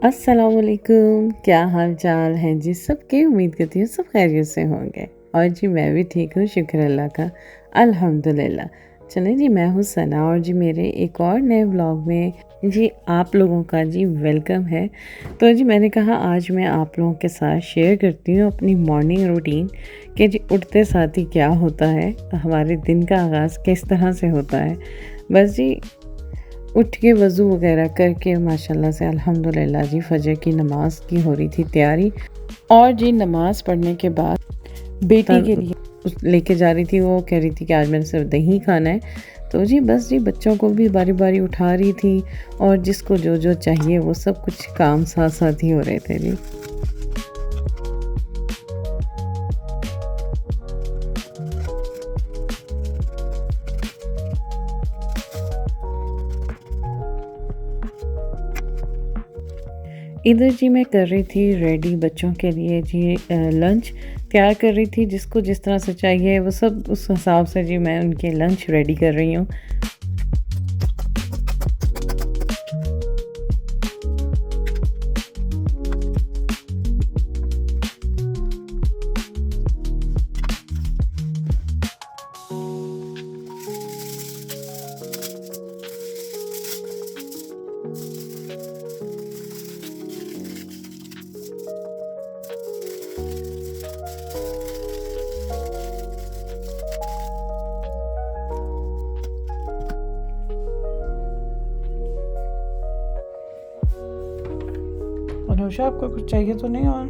अस्सलामुअलैकुम, क्या हाल चाल है जी सबके। उम्मीद करती हूँ सब खैरियत से होंगे। और जी मैं भी ठीक हूँ, शुक्र अल्लाह का, अल्हम्दुलिल्लाह। चलें जी, मैं हूँ सना और जी मेरे एक और नए व्लॉग में जी आप लोगों का जी वेलकम है। तो जी मैंने कहा आज मैं आप लोगों के साथ शेयर करती हूँ अपनी मॉर्निंग रूटीन कि जी उठते साथ ही क्या होता है, हमारे दिन का आगाज़ किस तरह से होता है। बस जी उठ के वज़ू वगैरह करके माशाल्लाह से अल्हम्दुलिल्लाह जी फ़जर की नमाज़ की हो रही थी तैयारी। और जी नमाज़ पढ़ने के बाद बेटी के लिए लेके जा रही थी, वो कह रही थी कि आज मैंने सिर्फ दही खाना है। तो जी बस जी बच्चों को भी बारी बारी उठा रही थी और जिसको जो जो चाहिए वो सब कुछ काम साथ साथ ही हो रहे थे जी। इधर जी मैं कर रही थी रेडी बच्चों के लिए जी लंच तैयार कर रही थी, जिसको जिस तरह से चाहिए वो सब उस हिसाब से जी मैं उनके लंच रेडी कर रही हूँ। अनुषा आपको कुछ चाहिए तो नहीं? और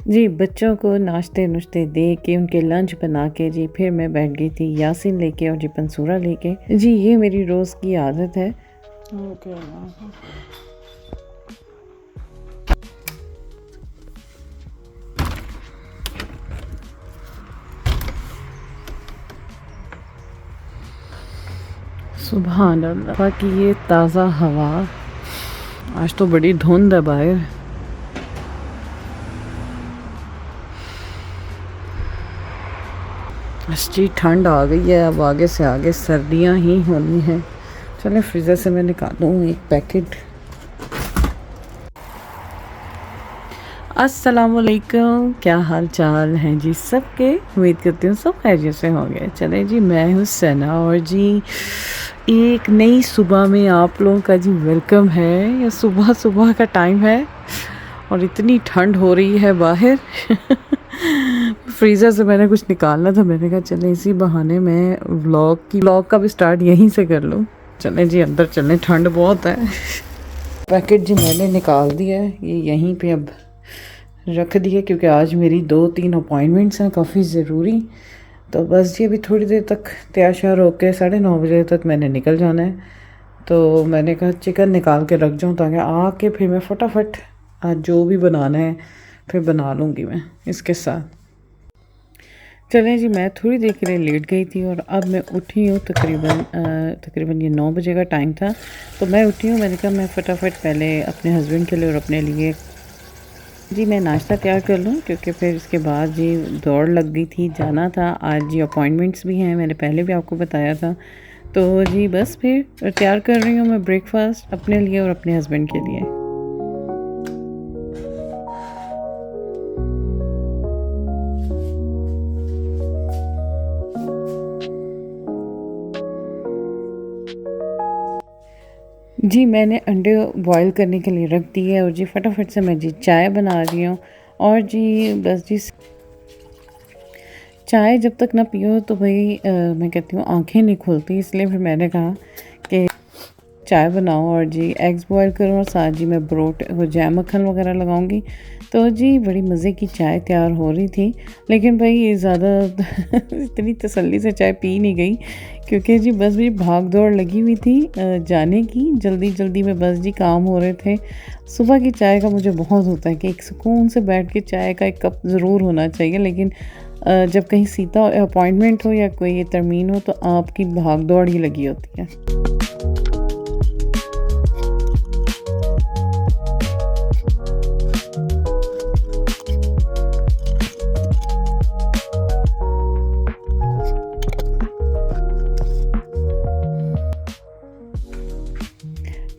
जी बच्चों को नाश्ते नुश्ते दे के उनके लंच बना के जी फिर मैं बैठ गई थी यासीन लेके और जी पंसूरा लेके। जी ये मेरी रोज़ की आदत है। ओके। सुभान अल्लाह की ये ताज़ा हवा। आज तो बड़ी धुंध है बाहर। अच्छी ठंड आ गई है, अब आगे से आगे सर्दियां ही होनी हैं। चलें फ्रीज़र से मैं निकालूँ एक पैकेट। अस्सलामुअलैकुम, क्या हाल चाल हैं जी सबके। उम्मीद करती हूँ सब खैरियत से होंगे। चलें जी, मैं हूँ सना और जी एक नई सुबह में आप लोगों का जी वेलकम है। ये सुबह सुबह का टाइम है और इतनी ठंड हो रही है बाहर। फ्रीज़र से मैंने कुछ निकालना था, मैंने कहा चलें इसी बहाने मैं व्लॉग का भी स्टार्ट यहीं से कर लूँ। चलें जी अंदर चलें, ठंड बहुत है। पैकेट जी मैंने निकाल दिया है, ये यहीं पे अब रख दिए क्योंकि आज मेरी 2-3 अपॉइंटमेंट्स हैं काफ़ी ज़रूरी। तो बस जी अभी थोड़ी देर तक तैयार श्यार होकर 9:30 बजे तक मैंने निकल जाना है। तो मैंने कहा चिकन निकाल के रख जाऊँ ताकि आके फिर मैं फटाफट आज जो भी बनाना है फिर बना लूँगी मैं इसके साथ। चलें जी, मैं थोड़ी देर के लिए लेट गई थी और अब मैं उठी हूँ तकरीबन ये 9 बजे का टाइम था। तो मैं उठी हूँ, मैंने कहा मैं फटाफट पहले अपने हस्बैंड के लिए और अपने लिए जी मैं नाश्ता तैयार कर लूँ क्योंकि फिर इसके बाद जी दौड़ लग गई थी, जाना था। आज जी अपॉइंटमेंट्स भी हैं, मैंने पहले भी आपको बताया था। तो जी बस फिर तैयार कर रही हूँ मैं ब्रेकफास्ट अपने लिए और अपने हस्बैंड के लिए। जी मैंने अंडे बॉईल करने के लिए रख दिए और जी फटाफट से मैं जी चाय बना रही हूँ। और जी बस जी चाय जब तक ना पियो तो भाई मैं कहती हूँ आंखें नहीं खुलती, इसलिए फिर मैंने कहा कि चाय बनाओ और जी एग्स बॉईल करूँ और साथ जी मैं ब्रोट वो जैम मक्खन वगैरह लगाऊंगी। तो जी बड़ी मज़े की चाय तैयार हो रही थी, लेकिन भाई ज़्यादा इतनी तसल्ली से चाय पी नहीं गई क्योंकि जी बस भी भाग दौड़ लगी हुई थी जाने की। जल्दी जल्दी में बस जी काम हो रहे थे। सुबह की चाय का मुझे बहुत होता है कि एक सुकून से बैठ के चाय का एक कप ज़रूर होना चाहिए, लेकिन जब कहीं सीधा अपॉइंटमेंट हो या कोई तरमीन हो तो आपकी भाग दौड़ ही लगी होती है।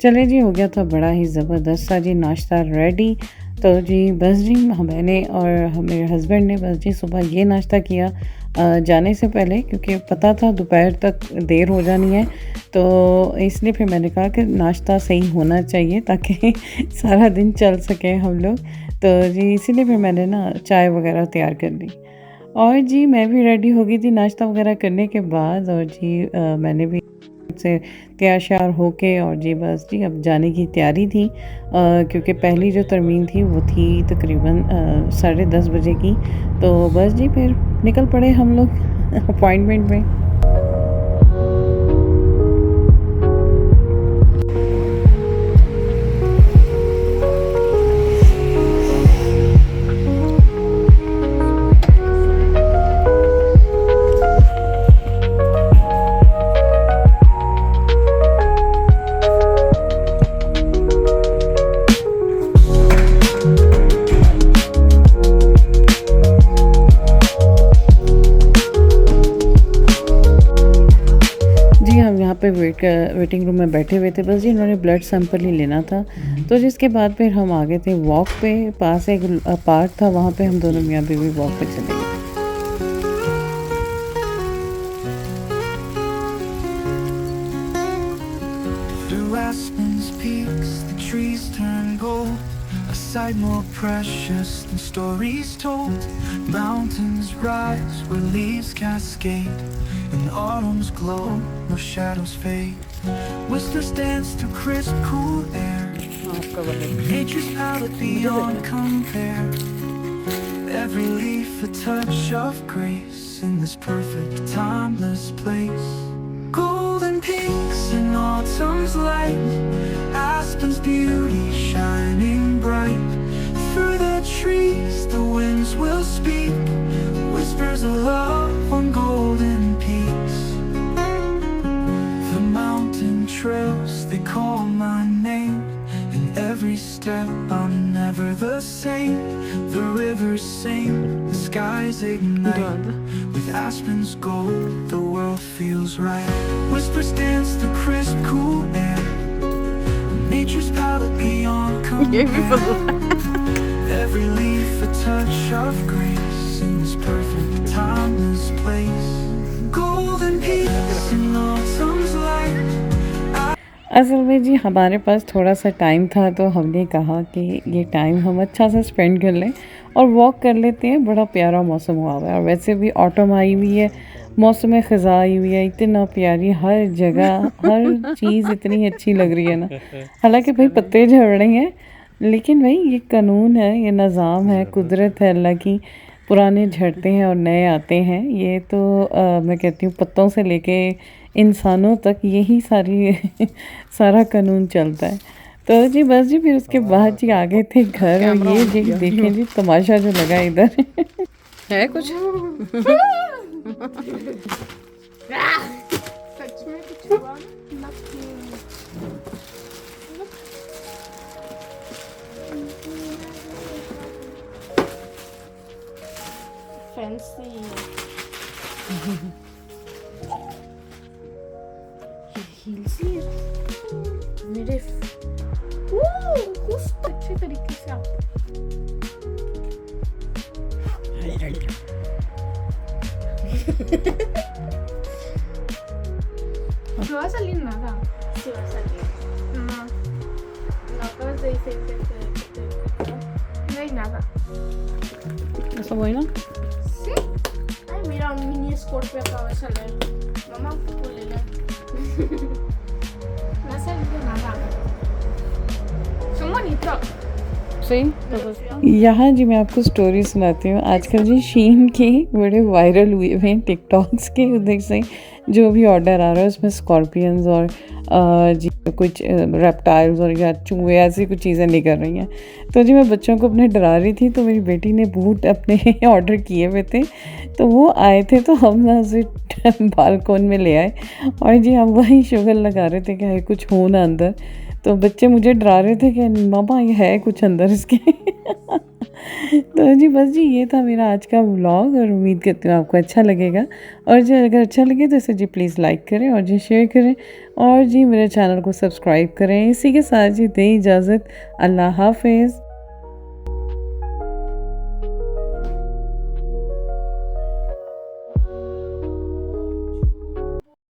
चले जी, हो गया था बड़ा ही ज़बरदस्त सा जी नाश्ता रेडी। तो जी बस जी मैंने और मेरे हस्बैंड ने बस जी सुबह ये नाश्ता किया जाने से पहले, क्योंकि पता था दोपहर तक देर हो जानी है, तो इसलिए फिर मैंने कहा कि नाश्ता सही होना चाहिए ताकि सारा दिन चल सकें हम लोग। तो जी इसीलिए फिर मैंने ना चाय वगैरह तैयार कर ली और जी मैं भी रेडी हो गई थी नाश्ता वगैरह करने के बाद। और जी मैंने भी से तैयार श्यार होके और जी बस जी अब जाने की तैयारी थी, क्योंकि पहली जो तरमीन थी वो थी तकरीबन 10:30 बजे की। तो बस जी फिर निकल पड़े हम लोग अपॉइंटमेंट में। जी हम यहाँ पे वेटिंग रूम में बैठे हुए थे। बस जी इन्होंने ब्लड सैंपल ही लेना था, तो जिसके बाद फिर हम आ गए थे वॉक पे। पास एक पार्क था, वहाँ पे हम दोनों मियाँ बीवी वॉक पे चले गए। Through Aspen's peaks, the trees turn gold, a sight more precious than stories told. Mountains rise where leaves cascade, and autumn's glow where shadows fade. Whispers dance through crisp, cool air, nature's palette beyond compare. Every leaf a touch of grace in this perfect, timeless place. Golden peaks in autumn's light, Aspen's beauty shining bright. Through the trees the winds will speak, whispers of love on golden peaks. The mountain trails, they call my name, and every step I'm never the same. The rivers sing, the skies ignite. With Aspen's gold, the world feels right. Whispers dance through crisp, cool air, nature's palette beyond compare. Every leaf a touch of grace in this perfect, timeless place. Golden peaks in autumn's light. असल में जी हमारे पास थोड़ा सा time था, तो हमने कहा कि ये टाइम हम अच्छा सा स्पेंड कर लें और वॉक कर लेते हैं। बड़ा प्यारा मौसम हुआ हुआ है और वैसे भी ऑटम आई हुई है, मौसम ख़ज़ा आई हुई है, इतना प्यारी हर जगह हर चीज़ इतनी अच्छी लग रही है ना। हालांकि भाई पत्ते झड़ रहे हैं, लेकिन भाई ये कानून है, ये निज़ाम है, कुदरत है अल्लाह की। पुराने झड़ते हैं और नए आते हैं। ये तो मैं कहती हूँ पत्तों से लेके इंसानों तक यही सारा कानून चलता है। तो जी बस जी फिर उसके बाद जी आ गए थे घर और ये जी देखें जी तमाशा जो लगा इधर है कुछ सच में कुछ हुआ फैंसी हिल्सी मेरे उस अच्छे तरीके से आप Sudah salin nada. Sudah salir. No. No acabas de decir que No hay nada. ऐसा वही ना। ¿Sí? Ay, mira, un mini Scorpio acaba de salir. Mamá, púlele. No ha salido nada. Son bonitos. सही। यहाँ जी मैं आपको story सुनाती हूँ। आजकल जी शीन के बड़े वायरल हुए हुए हैं टिकटॉक्स के, उधर से जो भी ऑर्डर आ रहा है उसमें स्कॉर्पियंस और जी कुछ रेप्टाइल्स और या चूहे ऐसी कुछ चीज़ें निकल रही हैं। तो जी मैं बच्चों को अपने डरा रही थी, तो मेरी बेटी ने बूट अपने ऑर्डर किए हुए थे, तो वो आए थे, तो हम ना उसे बालकोन में ले आए और जी हम वहीं शुगर लगा रहे थे कि कुछ हो ना अंदर। तो बच्चे मुझे डरा रहे थे कि मामा ये है कुछ अंदर इसके। तो जी बस जी ये था मेरा आज का व्लॉग और उम्मीद करती हूँ आपको अच्छा लगेगा। और जी अगर अच्छा लगे तो इसे जी प्लीज़ लाइक करें और जी शेयर करें और जी मेरे चैनल को सब्सक्राइब करें। इसी के साथ जी दें इजाज़त। अल्लाह हाफिज़।